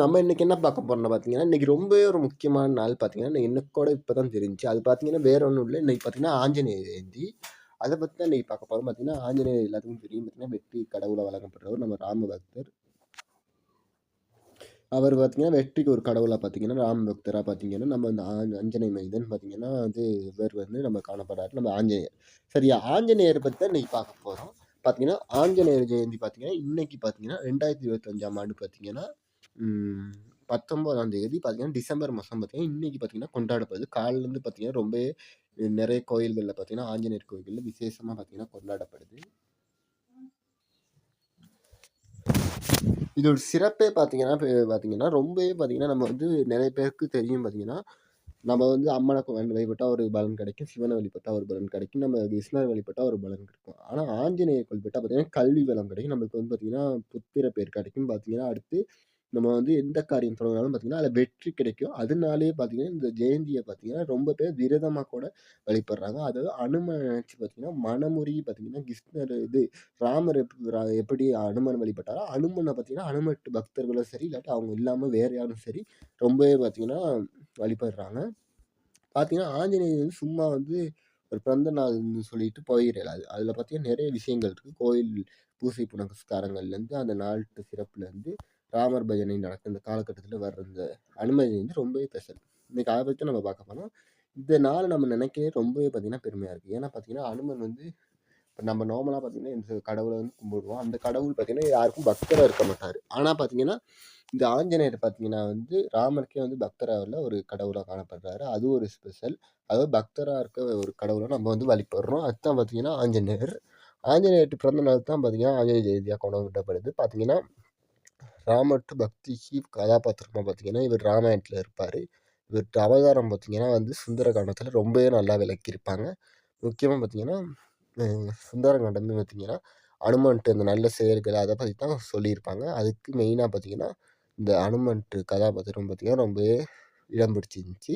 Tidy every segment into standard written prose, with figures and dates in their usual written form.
நம்ம இன்னைக்கு என்ன பார்க்க போறோம்னு பார்த்தீங்கன்னா, இன்னைக்கு ரொம்பவே ஒரு முக்கியமான நாள் பார்த்தீங்கன்னா, எனக்கு கூட இப்ப தான் தெரிஞ்சுச்சு. அது பார்த்தீங்கன்னா, வேற ஒண்ணும் இல்ல. இன்னைக்கு பார்த்தீங்கன்னா, ஆஞ்சநேயர் ஜெயந்தி. அத பத்தி தான் இன்னைக்கு பார்க்க போறோம். பார்த்தீங்கன்னா, ஆஞ்சநேயர் எல்லாத்துக்கும் தெரியும். பார்த்தீங்கன்னா, வெற்றி கடவுளா வழங்கப்படுறவர் நம்ம ராம பக்தர். அவர் பார்த்தீங்கன்னா, வெற்றிக்கு ஒரு கடவுளா பார்த்தீங்கன்னா, ராம பக்தரா பார்த்தீங்கன்னா, நம்ம இந்த அஞ்சனை மைந்தன் பார்த்தீங்கன்னா, இவர் நம்ம காணப்படுறாரு. நம்ம ஆஞ்சநேயர். சரியா, ஆஞ்சநேயர் பத்தி தான் இன்னைக்கு பார்க்க போறோம். பார்த்தீங்கன்னா, ஆஞ்சநேயர் ஜெயந்தி பார்த்தீங்கன்னா, இன்னைக்கு பார்த்தீங்கன்னா, 2025ஆம் ஆண்டு பார்த்தீங்கன்னா, ம் 19ஆம் தேதி பார்த்தீங்கன்னா, டிசம்பர் மாசம் பார்த்தீங்கன்னா, இன்னைக்கு பார்த்தீங்கன்னா கொண்டாடப்படுது. காலையிலேருந்து பார்த்தீங்கன்னா, ரொம்பவே நெறைய கோயில்கள்ல பார்த்தீங்கன்னா, ஆஞ்சநேயர் கோயில்கள்ல விசேஷமா பார்த்தீங்கன்னா கொண்டாடப்படுது. இதோட சிறப்பே பார்த்தீங்கன்னா, ரொம்பவே பார்த்தீங்கன்னா, நம்ம நெறைய பேருக்கு தெரியும் பார்த்தீங்கன்னா, நம்ம அம்மன வழிபட்டா ஒரு பலன் கிடைக்கும். சிவன வழிபட்டா ஒரு பலன் கிடைக்கும். நம்ம கிருஷ்ணர வழிபட்டா ஒரு பலன் கிடைக்கும். ஆனா, ஆஞ்சநேயர் வழிபட்டா பார்த்தீங்கன்னா, கல்வி வளம் கிடைக்கும். நம்மளுக்கு பார்த்தீங்கன்னா, புத்திர பேர் கிடைக்கும். பார்த்தீங்கன்னா, அடுத்து நம்ம எந்த காரியம் தொடங்குனாலும் பார்த்தீங்கன்னா, அதில வெற்றி கிடைக்கும். அதனாலேயே பார்த்தீங்கன்னா, இந்த ஜெயந்திய பார்த்தீங்கன்னா, ரொம்ப பேர் விரதமா கூட வழிபடுறாங்க. அதாவது அனுமன நினைச்சு பார்த்தீங்கன்னா, மனமுருகி பார்த்தீங்கன்னா, கிருஷ்ணர் ராமர் எப்படி அனுமன் வழிபட்டாரோ, அனுமன பார்த்தீங்கன்னா, அனுமன் பக்தர்களும் சரி, இல்லாட்டி அவங்க இல்லாம வேற யாரும் சரி, ரொம்பவே பார்த்தீங்கன்னா வழிபடுறாங்க. பார்த்தீங்கன்னா, ஆஞ்சநேயர் சும்மா ஒரு பிறந்த நாள்ன்னு சொல்லிட்டு போயிறலாது. அதில பார்த்தீங்கன்னா, நெறைய விஷயங்கள் இருக்கு. கோயில் பூசை புனஸ்காரங்கள்லேருந்து, அந்த நாட்டு சிறப்புலேருந்து, ராமர் பஜனை நடக்கும் இந்த காலகட்டத்தில வர்ற இந்த அனுமதி ரொம்பவே ஸ்பெஷல். இன்னைக்கு அத பத்தி நம்ம பார்க்க போறோம். இந்த நாள் நம்ம நினைக்கவே ரொம்பவே பார்த்தீங்கன்னா, பெருமையா இருக்கு. ஏன்னா பார்த்தீங்கன்னா, அனுமன் இப்ப நம்ம நார்மலா பார்த்தீங்கன்னா, இந்த கடவுள கும்பிடுவோம். அந்த கடவுள் பார்த்தீங்கன்னா, யாருக்கும் பக்தரா இருக்க மாட்டாரு. ஆனா பார்த்தீங்கன்னா, இந்த ஆஞ்சநேயர் பார்த்தீங்கன்னா ராமருக்கே பக்தரா உள்ள ஒரு கடவுளா காணப்படுறாரு. அது ஒரு ஸ்பெஷல். அதாவது பக்தரா இருக்க ஒரு கடவுள நம்ம வழிபடுறோம். அதுதான் பார்த்தீங்கன்னா ஆஞ்சநேயர். ஆஞ்சநேயர் பிறந்த நாள் தான் பார்த்தீங்கன்னா, ஆஞ்சநேயர் ஜெயந்தியா கொண்டாடப்படுது. பார்த்தீங்கன்னா, ராமர் டு பக்திக்கு கதாபாத்திரமா பார்த்தீங்கன்னா, இவர் ராமாயணத்தில இருப்பாரு. இவர் அவதாரம் பார்த்தீங்கன்னா சுந்தரகாண்டத்தில ரொம்பவே நல்லா விளக்கியிருப்பாங்க. முக்கியமா பார்த்தீங்கன்னா, சுந்தரகாண்டம் பார்த்தீங்கன்னா, அனுமன்ட்டு அந்த நல்ல செயல்கள் அத பத்தி தான் சொல்லியிருப்பாங்க. அதுக்கு மெயினா பார்த்தீங்கன்னா, இந்த அனுமன்ட்டு கதாபாத்திரம் பார்த்தீங்கன்னா, ரொம்பவே இடம் பிடிச்சிருந்துச்சு.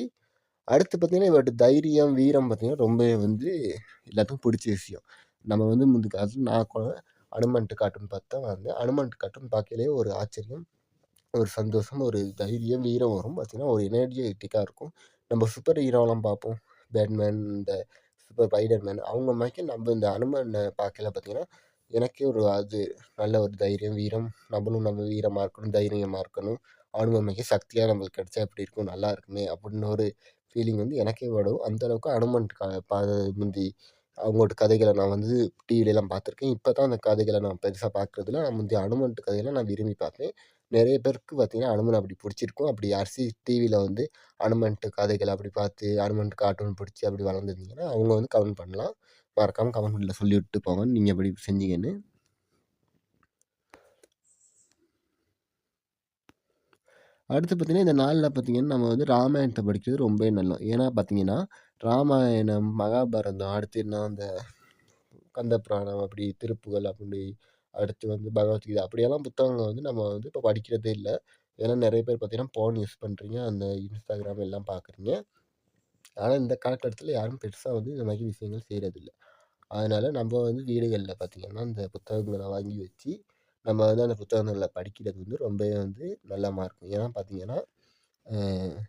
அடுத்து பார்த்தீங்கன்னா, இவரோட தைரியம், வீரம் பார்த்தீங்கன்னா, ரொம்பவே எல்லாத்துக்கும் பிடிச்ச விஷயம். நம்ம முந்தி காலத்துல நான் கூட அனுமன்ட்டு கார்ட்டூன் பார்த்து தான் வளர்ந்தேன். அனுமன்ட்டு கார்ட்டூன் பார்க்கையிலேயே ஒரு ஆச்சரியம், ஒரு சந்தோஷம், ஒரு தைரியம், வீரம் வரும். பார்த்தீங்கன்னா, ஒரு எனர்ஜிட்டிக்கா இருக்கும். நம்ம சூப்பர் ஹீரோலாம் பார்ப்போம். பேட்மேன், இந்த சூப்பர் ஸ்பைடர்மேன் அவங்க மாரிக்கு நம்ம இந்த அனுமன பார்க்கையில பார்த்தீங்கன்னா, எனக்கே நல்ல ஒரு தைரியம், வீரம், நம்மளும் நம்ம வீரமா இருக்கணும், தைரியமா இருக்கணும். அனுமன் மாரிக்கு சக்தியா நம்மளுக்கு கிடைச்சா எப்படி இருக்கும்? நல்லா இருக்குமே! அப்படின்னு ஒரு ஃபீலிங் எனக்கே வரும். அந்த அளவுக்கு அனுமன் முந்தி அவங்களோட கதைகள நான் டிவிலலாம் பார்த்துருக்கேன். இப்ப தான் அந்த கதைகள நான் பெருசா பார்க்குறதில்ல. நான் முந்தைய அனுமன்ட்டு கதையெல்லாம் நான் விரும்பி பார்ப்பேன். நெறைய பேருக்கு பார்த்தீங்கன்னா, அனுமன அப்படி புடிச்சிருக்கும். அப்படி யாராச்சும் டிவில அனுமன்ட்டு கதைகள அப்படி பார்த்து, அனுமன்ட்டு கார்ட்டூன் புடிச்சு அப்படி வளர்ந்துருந்தீங்கன்னா, அவங்க கமெண்ட் பண்ணலாம். மறக்காம கமெண்ட்ல சொல்லிவிட்டு போங்க. நீங்க எப்படி செஞ்சீங்கன்னு. அடுத்து பார்த்தீங்கன்னா, இந்த நாள்ல பார்த்தீங்கன்னா, நம்ம ராமாயணத்த படிக்கிறது ரொம்பவே நல்லது. ஏன்னா பார்த்தீங்கன்னா, ராமாயணம், மகாபாரதம், அடுத்து அந்த கந்த புராணம், அப்படி திருப்புகழ், அப்படி அடுத்து பகவத்கீதை அப்படியெல்லாம் புத்தகங்கள் நம்ம இப்போ படிக்கிறதே இல்ல. ஏன்னா நெறைய பேர் பார்த்தீங்கன்னா, ஃபோன் யூஸ் பண்றீங்க. அந்த Instagram எல்லாம் பார்க்குறீங்க. ஆனா இந்த காலகட்டத்தில யாரும் பெருசா இந்த மாரி விஷயங்கள் செய்றதில்ல. அதனால நம்ம வீடுகள்ல பார்த்தீங்கன்னா, இந்த புத்தகங்கள வாங்கி வச்சு, நம்ம அந்த புத்தகங்கள்ல படிக்கிறது ரொம்பவே நல்லமா இருக்கும். ஏன்னா பார்த்தீங்கன்னா, அ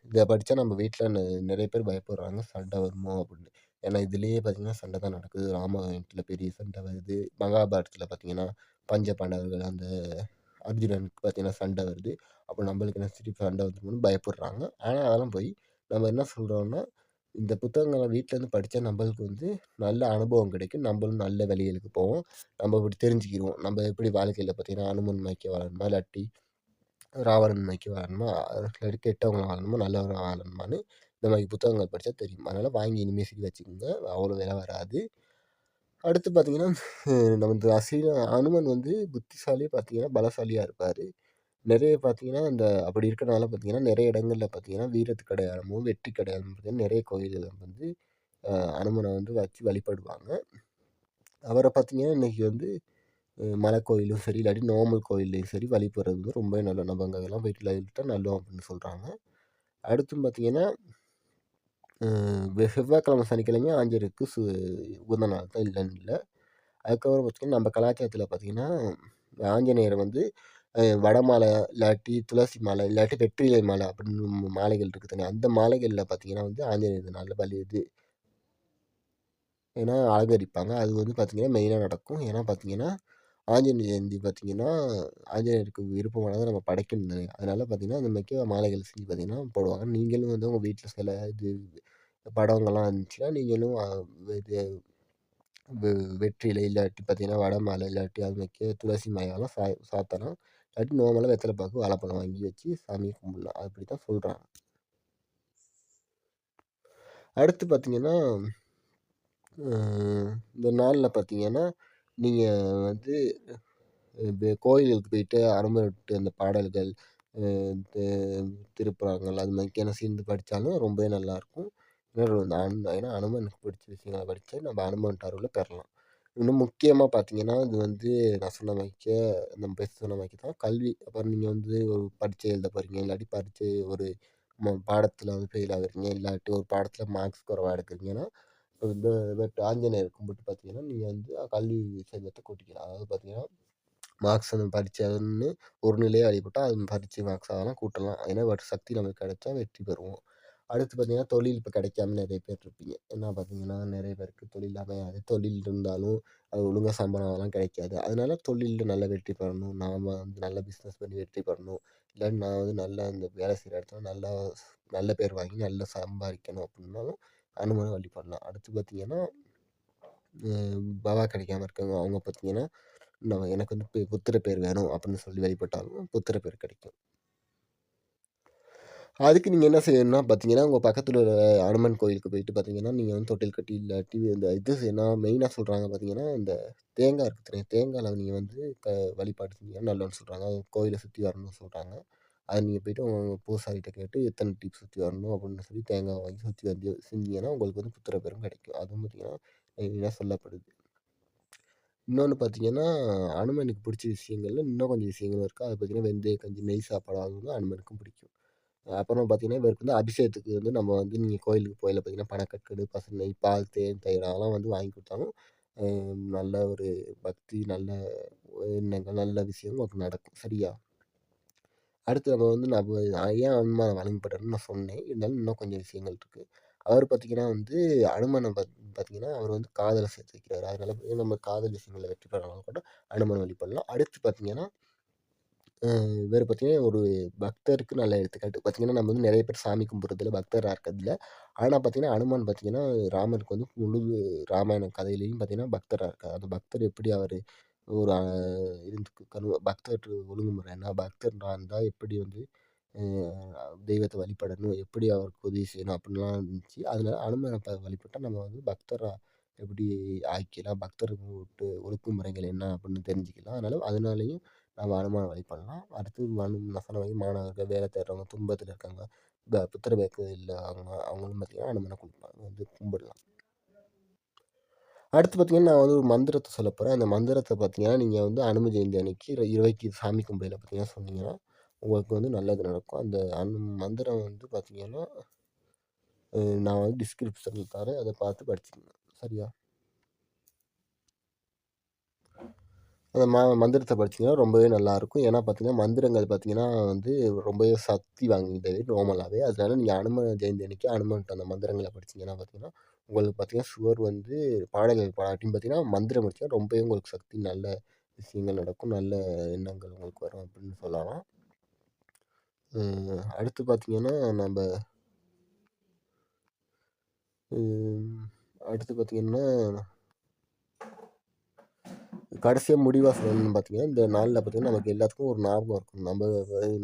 இத படிச்சா நம்ம வீட்ல நெறைய பேர் பயப்படுறாங்க. சண்டை வருமோ அப்படின்னு. ஏன்னா இதிலேயே பார்த்தீங்கன்னா, சண்டை தான் நடக்குது. ராமாயணத்தில பெரிய சண்டை வருது. மகாபாரதத்தில பார்த்தீங்கன்னா, பஞ்ச பாண்டவர்கள் அந்த அர்ஜுனனுக்கு பார்த்தீங்கன்னா சண்டை வருது. அப்போ நம்மளுக்கு என்ன திருப்பி சண்டை வந்துருமோன்னு பயப்படுறாங்க. ஆனா அதெல்லாம் போய் நம்ம என்ன சொல்றோம்னா, இந்த புத்தகங்கள வீட்லேருந்து படிச்சா நம்மளுக்கு நல்ல அனுபவம் கிடைக்கும். நம்மளும் நல்ல வழிகளுக்கு போவோம். நம்ம இப்படி தெரிஞ்சுக்கிருவோம். நம்ம எப்படி வாழ்க்கையில பார்த்தீங்கன்னா, அனுமன் மாரிக்கு வாழணுமா? இல்லாட்டி ராவணன் மாரிக்கு வாழணுமா? இல்லாட்டி கெட்டவங்களா வாழணுமா? நல்லவங்களா வாழணுமான்னு இந்த மாரி புத்தகங்கள் படிச்சா தெரியும். அதனால வாங்கி இனிமே சரி வச்சுக்கோங்க. அவ்வளோ விலை வராது. அடுத்து பார்த்தீங்கன்னா, நமது அனுமன் புத்திசாலி பார்த்தீங்கன்னா, பலசாலியா இருப்பாரு. நெறைய பார்த்தீங்கன்னா, அப்படி இருக்கனால பார்த்தீங்கன்னா, நெறைய இடங்கள்ல பார்த்தீங்கன்னா, வீரத்துக்கு அடையாளமும், வெற்றிக்கு அடையாளமும் பார்த்தீங்கன்னா, நெறைய கோயில்கள்ல அ அனுமன வச்சு வழிபடுவாங்க. அவர பார்த்தீங்கன்னா, இன்னைக்கு மலை கோயிலும் சரி, இல்லாட்டி நார்மல் கோயில்லயும் சரி வழிபடுறது ரொம்பவே நல்லது. நம்ம அங்கலாம் போயிட்டு வழிபட்டா நல்லோம் அப்படின்னு சொல்றாங்க. அடுத்து பார்த்தீங்கன்னா, செவ்வாய்க்கிழமை, சனிக்கிழமை ஆஞ்சநேயருக்கு உகந்த நாள் தான் இல்லன்னு இல்ல. அதுக்கப்புறம் பார்த்தீங்கன்னா, நம்ம கலாச்சாரத்தில பார்த்தீங்கன்னா, ஆஞ்சநேயர வடமாலை, இல்லாட்டி துளசி மாலை, இல்லாட்டி வெற்றிலை மாலை அப்படின்னு மாலைகள் இருக்கு தானே, அந்த மாலைகள்ல பார்த்தீங்கன்னா வந்து ஆஞ்சநேயர் நல்ல ஏன்னா அலங்கரிப்பாங்க. அது வந்து பார்த்தீங்கன்னா மெயினா நடக்கும். ஏன்னா பார்த்தீங்கன்னா, ஆஞ்சநேய ஜெயந்தி பார்த்தீங்கன்னா, ஆஞ்சநேயருக்கு விருப்பமானத நம்ம படைக்கணும் தானே. அதனால பார்த்தீங்கன்னா, அந்த மாரிக்கு மாலைகள் செஞ்சு பார்த்தீங்கன்னா போடுவாங்க. நீங்களும் வந்து உங்க வீட்ல சில இது படங்கள்லாம் இருந்துச்சுன்னா, நீங்களும் இது வெ வெற்றிலை இல்லாட்டி பார்த்தீங்கன்னா, வட மாலை இல்லாட்டி அது மாரிக்கு துளசி மாலைலாம் சாத்தலாம். இல்லாட்டி நோம்பலாம் வெத்தல பாக்கு, வாழைப்பழம் வாங்கி வச்சு சாமிய கும்பிடலாம். அப்படித்தான் சொல்றாங்க. அடுத்து பார்த்தீங்கன்னா, அ இந்த நாள்ல பார்த்தீங்கன்னா, நீங்க வந்து கோயிலுக்கு போயிட்டு அரம்பட்டு அந்த பாடல்கள், அ தி திருப்புராணங்கள் அது மாரிக்கான சேர்ந்து படிச்சாலும் ரொம்பவே நல்லாயிருக்கும். ஏன்னா அனுமனுக்கு பிடிச்ச விஷயங்கள படிச்சா நம்ம அனுமன்ட்ட அருள பெறலாம். இன்னும் முக்கியமா பார்த்தீங்கன்னா, இது வந்து நான் சொன்ன மாரிக்கே நம்ம ஃபர்ஸ்ட் சொன்ன மாரிக்கு தான் கல்வி. அப்புறம் நீங்க வந்து ஒரு பரீட்சை எழுத போறீங்க, இல்லாட்டி பரீட்சை ஒரு பாடத்தில வந்து ஃபெயில் ஆகுறீங்க, இல்லாட்டி ஒரு பாடத்தில மார்க்ஸ் குறைவா எடுக்குறீங்கன்னா, இந்த ஆஞ்சநேயர் கும்பிட்டு பார்த்தீங்கன்னா, நீங்க வந்து கல்வி செல்வத்த கூட்டிக்கலாம். அதாவது பார்த்தீங்கன்னா மார்க்ஸ் அந்த பரீட்சைன்னு ஒரு நிலையா வழிபட்டா, அது பரீட்சை மார்க்ஸ் அதெல்லாம் கூட்டலாம். ஏன்னா ஒரு சக்தி நமக்கு கிடைச்சா வெற்றி பெறுவோம். அடுத்து பார்த்தீங்கன்னா, தொழில் இப்ப கிடைக்காம நெறைய பேர் இருப்பீங்க. என்ன பார்த்தீங்கன்னா, நெறைய பேருக்கு தொழில் அமையாது. தொழில் இருந்தாலும் அது ஒழுங்கா சம்பளம் அதெல்லாம் கிடைக்காது. அதனால தொழில்ல நல்லா வெற்றி பெறணும். நாம வந்து நல்ல பிசினஸ் பண்ணி வெற்றி பெறணும். இல்லாட்டி நான் வந்து நல்லா இந்த வேலை செய்ற இடத்துல நல்லா நல்ல பேர் வாங்கி நல்லா சம்பாரிக்கணும் அப்டின்னாலும் அனுமன வழிபடலாம். அடுத்து பார்த்தீங்கன்னா, அ பவா கிடைக்காம இருக்கவங்க அவங்க பார்த்தீங்கன்னா எனக்கு வந்து புத்திர பேர் வேணும் அப்படின்னு சொல்லி வழிபட்டாலும் புத்திர பேர் கிடைக்கும். அதுக்கு நீங்க என்ன செய்யணும்னா பார்த்தீங்கன்னா, உங்க பக்கத்துல உள்ள அனுமன் கோயிலுக்கு போயிட்டு பார்த்தீங்கன்னா, நீங்க வந்து தொட்டில் கட்டி இல்லாட்டி இந்த இது செய்யணும் மெயினா சொல்றாங்க பார்த்தீங்கன்னா, இந்த தேங்காய் இருக்கு தெரியுமா? தேங்காய்ல நீங்க வந்து வழிபாடு செஞ்சீங்கன்னா நல்லதுன்னு சொல்றாங்க. அது கோயில சுத்தி வரணும்னு சொல்றாங்க. அது நீங்க போயிட்டு உங்க பூசாரிட்ட கேட்டு எத்தன டீப் சுத்தி வரணும் அப்படின்னு சொல்லி தேங்காய் வாங்கி சுத்தி வந்து செஞ்சீங்கன்னா, உங்களுக்கு வந்து புத்திர பேரும் கிடைக்கும். அதுவும் பார்த்தீங்கன்னா, மெயினா சொல்லப்படுது. இன்னொன்னு பார்த்தீங்கன்னா, அனுமனுக்கு பிடிச்ச விஷயங்கள்ல இன்னும் கொஞ்சம் விஷயங்களும் இருக்கு. அது பார்த்தீங்கன்னா, வெந்தய கஞ்சி, நெய் சாப்பாடு அது வந்து அனுமனுக்கும் பிடிக்கும். அப்புறம் பார்த்தீங்கன்னா, இவருக்கு வந்து அபிஷேகத்துக்கு வந்து நம்ம வந்து நீங்க கோயிலுக்கு போகையில பார்த்தீங்கன்னா, பனக்கற்கண்டு, பசுநெய், பால், தேன், தயிர் அதெல்லாம் வந்து வாங்கி குடுத்தாலும், அ நல்ல ஒரு பக்தி, நல்ல எண்ணங்கள், நல்ல விஷயம் உங்களுக்கு நடக்கும். சரியா? அடுத்து நம்ம ஏன் அனுமார வழிபடுறோம்ன்னு நான் சொன்னேன். இருந்தாலும் இன்னும் கொஞ்சம் விஷயங்கள் இருக்கு. அவர் பார்த்தீங்கன்னா வந்து அனுமன பார்த்தீங்கன்னா, அவர் வந்து காதல சேர்த்து வைக்கிறாரு. அதனால நம்ம காதல் விஷயங்கள்ல வெற்றி பெறனாலும் கூட அனுமன வழிபடலாம். அடுத்து பார்த்தீங்கன்னா, இவரு பார்த்தீங்கன்னா ஒரு பக்தருக்கு நல்ல எடுத்துக்காட்டு. பார்த்தீங்கன்னா, நம்ம வந்து நெறைய பேர் சாமி கும்பிடுறதில்ல, பக்தரா இருக்கிறதில்ல. ஆனா பார்த்தீங்கன்னா, அனுமான் பார்த்தீங்கன்னா, ராமருக்கு வந்து முழு ராமாயணம் கதையிலேயும் பார்த்தீங்கன்னா, பக்தரா இருக்காரு. அந்த பக்தர் எப்படி அவரு ஒரு இருந்து பக்தர் ஒழுங்குமுறைன்னா, பக்தர்னா இருந்தா எப்படி வந்து அ தெய்வத்த வழிபடணும், எப்படி அவருக்கு உதவி செய்யணும் அப்படின்லாம் இருந்துச்சு. அதனால அனுமன வழிபட்டா நம்ம வந்து பக்தரா எப்படி ஆக்கிக்கலாம், பக்தருக்கு ஒழுங்குமுறைகள் என்ன அப்படின்னு தெரிஞ்சுக்கலாம். அதனாலேயும் நம்ம அனுமான வழிபடலாம். அடுத்து நான் சொன்ன மாரி மாணவர்கள், வேலை தேடுறவங்க, துன்பத்தில இருக்காங்க, புத்திர பேக்கு இல்ல அவங்களும் பார்த்தீங்கன்னா அனுமன வந்து கும்பிடலாம். அடுத்து பார்த்தீங்கன்னா, நான் வந்து ஒரு மந்திரத்த சொல்லப்போறேன். அந்த மந்திரத்த பார்த்தீங்கன்னா, நீங்க வந்து அனும ஜெயந்தி அன்னைக்கு இரவைக்கு சாமி கும்பையில பார்த்தீங்கன்னா சொன்னீங்கன்னா, உங்களுக்கு வந்து நல்லது நடக்கும். அந்த மந்திரம் வந்து பார்த்தீங்கன்னா, நான் வந்து டிஸ்கிரிப்ஷன்ல தரேன். அத பார்த்து படிச்சுக்கங்க. சரியா? அந்த மந்திரத்த படிச்சீங்கன்னா ரொம்பவே நல்லாயிருக்கும். ஏன்னா பார்த்தீங்கன்னா, மந்திரங்கள் பார்த்தீங்கன்னா வந்து ரொம்பவே சக்தி வாய்ந்தது நார்மலாவே. அதனால நீங்க அனும ஜெயந்தி அன்னைக்கு அனுமன்ட்ட அந்த மந்திரங்கள படிச்சீங்கன்னா பார்த்தீங்கன்னா, உங்களுக்கு பார்த்தீங்கன்னா ஷுவர் வந்து பாடல்கள் பாடாட்டியும் பார்த்தீங்கன்னா, மந்திரம் படிச்சா ரொம்பவே உங்களுக்கு சக்தி நல்ல விஷயங்கள் நடக்கும். நல்ல எண்ணங்கள் உங்களுக்கு வரும் அப்படின்னு சொல்லலாம். அடுத்து பார்த்தீங்கன்னா, நம்ப ம் அடுத்து பார்த்தீங்கன்னா கடைசியா முடிவா சொல்லணும்னு பார்த்தீங்கன்னா, இந்த நாள்ல பார்த்தீங்கன்னா, நமக்கு எல்லாத்துக்கும் ஒரு ஞாபகம் இருக்கணும்.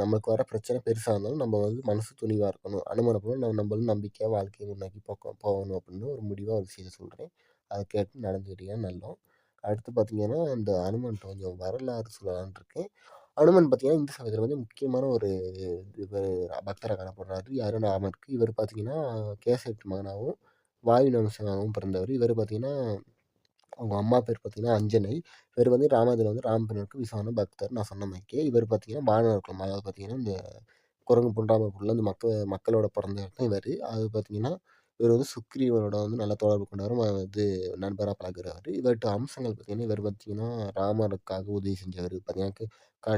நமக்கு வர பிரச்சனை பெருசா இருந்தாலும், நம்ம வந்து மனசு துணிவா இருக்கணும். அனுமன போல நம்மளும் நம்பிக்கையா வாழ்க்கைய முன்னோக்கி போகணும் அப்படின்னு ஒரு முடிவா ஒரு விஷயத்த சொல்றேன். அத கேட்டு நடந்துக்கிட்டீங்கன்னா நல்லோம். அடுத்து பார்த்தீங்கன்னா, இந்த அனுமன்ட்ட கொஞ்சம் வரலாறு சொல்லலாம்னு இருக்கேன். அனுமன் பார்த்தீங்கன்னா, இந்து சமயத்தில வந்து முக்கியமான ஒரு இவரு பக்தரா காணப்படுறாரு. யாருன்னா ராமருக்கு. இவரு பார்த்தீங்கன்னா, கேசட் மகனாவும், வாயு வம்சனாகவும் பிறந்தவரு. இவரு பார்த்தீங்கன்னா அவங்க அம்மா பேர் பார்த்தீங்கன்னா அஞ்சனை. இவரு வந்து ராமாயணத்தில வந்து ராமபிரானுக்கு விசுவான பக்தர். நான் சொன்ன மாரிக்கே. இவரு பார்த்தீங்கன்னா வானர குலம். அதாவது பார்த்தீங்கன்னா, இந்த குரங்கு, புண்டாம புல்ல இந்த மக்களோட பொறந்தவர் தான் இவரு. அது பார்த்தீங்கன்னா, இவர் வந்து சுக்ரீவனோட வந்து நல்ல தொடர்பு கொண்டவரும் வந்து நண்பரா பழகுறாரு. இவர்ட்ட அம்சங்கள் பார்த்தீங்கன்னா, இவர் பார்த்தீங்கன்னா ராமருக்காக உதவி செஞ்சவரு. பார்த்தீங்கன்னா,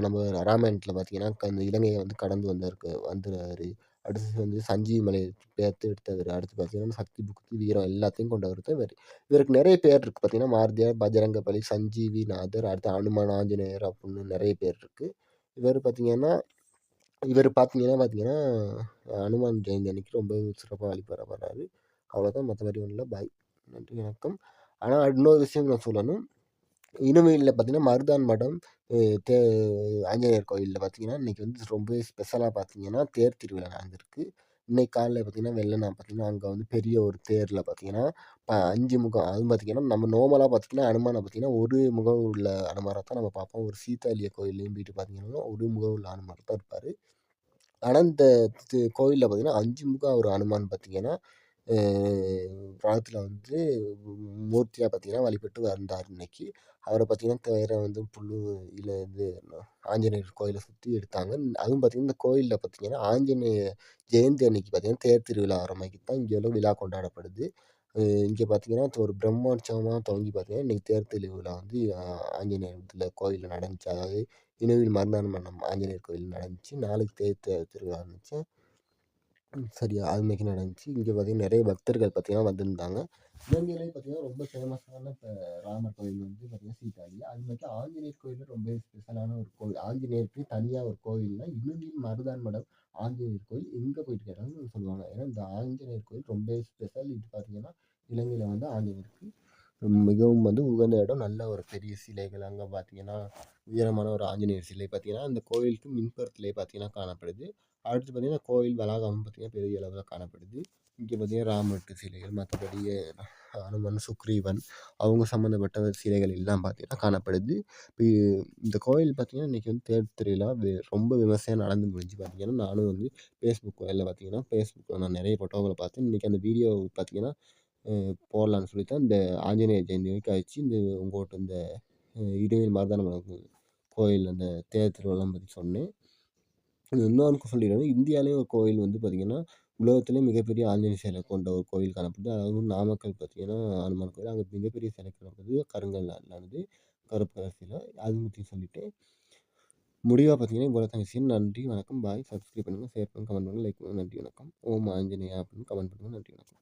நம்ம ராமாயணத்தில பார்த்தீங்கன்னா, அந்த இலங்கைய வந்து கடந்து வந்துறாரு. அடுத்தது வந்து சஞ்சீவி மலைய பெயர்த்து எடுத்தவரு. அடுத்து பார்த்தீங்கன்னா, சக்தி, புக்தி, வீரம் எல்லாத்தையும் கொண்டவர் தான் இவரு. இவருக்கு நெறைய பேர் இருக்கு பார்த்தீங்கன்னா, மாருதியார், பஜரங்கபலி, சஞ்சீவிநாதர், அடுத்து அனுமன், ஆஞ்சநேயர் அப்புட்ன்னு நெறைய பேர் இருக்கு. இவரு பார்த்தீங்கன்னா இவரு பார்த்தீங்கன்னா, அனுமான் ஜெயந்தி அன்னைக்கு ரொம்பவே சிறப்பா வழிபடப்படுறாரு. அவ்வளோதான் மத்தபடி ஒண்ணும் இல்ல. பாய். நன்றி, வணக்கம். ஆனா இன்னொரு விஷயம் நான் சொல்லணும். இணுவையில பார்த்தீங்கன்னா, மருதான் மடம் அ தே ஆஞ்சநேயர் கோயில்ல பார்த்தீங்கன்னா, இன்னைக்கு வந்து ரொம்பவே ஸ்பெஷலா பார்த்தீங்கன்னா, தேர் திருவிழா நடந்திருக்கு. இன்னைக்கு காலைல பார்த்தீங்கன்னா, வெள்ளன பார்த்தீங்கன்னா, அங்க வந்து பெரிய ஒரு தேர்ல பார்த்தீங்கன்னா, 5 முகம் அதுவும் பார்த்தீங்கன்னா, நம்ம நார்மலா பார்த்தீங்கன்னா, அனுமான பார்த்தீங்கன்னா, ஒரு முகம் உள்ள அனுமார தான் நம்ம பார்ப்போம். ஒரு சீதாளிய கோயில்லயும் போயிட்டு பார்த்தீங்கன்னா, ஒரு முகம் உள்ள அனுமார் தான் இருப்பாரு. ஆனா, இந்த கோவில்ல பார்த்தீங்கன்னா, 5 முகம் ஒரு அனுமான் பார்த்தீங்கன்னா, அ ராத்திரில வந்து மூர்த்தியா பார்த்தீங்கன்னா, வழிபட்டு வந்தார் இன்னைக்கு. அவர பார்த்தீங்கன்னா, தேர வந்து இல்ல இது ஆஞ்சநேயர் கோயில சுத்தி எடுத்தாங்க. அதுவும் பார்த்தீங்கன்னா, இந்த கோயில்ல பார்த்தீங்கன்னா, ஆஞ்சநேய ஜெயந்தி அன்னைக்கு பார்த்தீங்கன்னா, தேர் திருவிழா வர மாரிக்கு தான் இங்க உள்ள விழா கொண்டாடப்படுது. இங்க பார்த்தீங்கன்னா, ஒரு பிரம்மோற்சவமா தொடங்கி பார்த்தீங்கன்னா, இன்னைக்கு தேர் திருவிழா வந்து ஆஞ்சநேயர் இதுல கோயில்ல நடந்துச்சு. அதாவது இணுவில் மருதான மன்னம் ஆஞ்சநேயர் கோயில்ல நடந்துச்சு. நாளைக்கு திருவிழா இருந்துச்சு. சரியா அன்னைக்கு நடந்துச்சு. இங்க பார்த்தீங்கன்னா, நெறைய பக்தர்கள் பார்த்தீங்கன்னா வந்திருந்தாங்க. இலங்கையிலேயே பார்த்தீங்கன்னா, ரொம்ப ஃபேமஸான ராமர் கோயில் வந்து பார்த்தீங்கன்னா சீதாளி. அது மாரி ஆஞ்சநேயர் கோயிலும் ரொம்பவே ஸ்பெஷலான ஒரு கோவில். ஆஞ்சநேயருக்கு தனியா ஒரு கோவில்னா, இணுவில் மருதான் மடம் ஆஞ்சநேயர் கோயில் எங்க போயிட்டு கேட்டாலும் சொல்லுவாங்க. ஏன்னா, இந்த ஆஞ்சநேயர் கோயில் ரொம்பவே ஸ்பெஷல். இது பார்த்தீங்கன்னா, இலங்கையில வந்து ஆஞ்சநேயருக்கு மிகவும் வந்து உகந்த இடம். நல்ல ஒரு பெரிய சிலைகள் அங்க பார்த்தீங்கன்னா, உயரமான ஒரு ஆஞ்சநேயர் சிலை பார்த்தீங்கன்னா, அந்த கோயிலுக்கு மின்புறத்திலேயே பார்த்தீங்கன்னா காணப்படுது. அடுத்து பார்த்தீங்கன்னா, கோயில் வளாகம் பார்த்தீங்கன்னா, பெரிய அளவுல காணப்படுது. இங்க பார்த்தீங்கன்னா, ராமருக்கு சிலைகள், மத்தபடி அனுமன், சுக்ரீவன் அவங்க சம்மந்தப்பட்ட சிலைகள் எல்லாம் பார்த்தீங்கன்னா காணப்படுது. இப்ப இந்த கோயில் பார்த்தீங்கன்னா, இன்னைக்கு வந்து தேர் திருவிழா ரொம்ப விமர்சையா நடந்து முடிஞ்சு பார்த்தீங்கன்னா, நானும் வந்து Facebookல நான் நெறைய ஃபோட்டோகள பார்த்தேன். இன்னைக்கு அந்த வீடியோ பார்த்தீங்கன்னா, அ போடலான்னு சொல்லி தான் இந்த ஆஞ்சநேயர் ஜெயந்தி வரைக்கும் ஆயிடுச்சு. உங்கள்ட்ட இந்த இடுவில் மருதானபுரம் கோயில் அந்த தேர் திருவிழாலாம் பத்தி சொன்னேன். இன்னொன்னு சொல்லிடுறேன். இந்தியாவிலேயே ஒரு கோயில் வந்து பார்த்தீங்கன்னா, உலகத்திலேயே மிகப்பெரிய ஆஞ்சநேயர் சிலை கொண்ட ஒரு கோயில் காணப்படுது. அதாவது நாமக்கல் பார்த்தீங்கன்னா, அனுமன் கோயில். அங்க மிகப்பெரிய சிலை காணப்படுது. கருங்கல்லானது. கருப்பு கலர் சிலை. அது பத்தி சொல்லிட்டேன். முடிவா பார்த்தீங்கன்னா, இவ்வளோ தான் விஷயம். நன்றி, வணக்கம், பாய். சப்ஸ்கிரைப் பண்ணுங்க, ஷேர் பண்ணுங்க, கமெண்ட் பண்ணுங்க, லைக் பண்ணுங்க. நன்றி, வணக்கம். ஓம் ஆஞ்சநேயா அப்படின்னு கமெண்ட் பண்ணுங்க. நன்றி, வணக்கம்.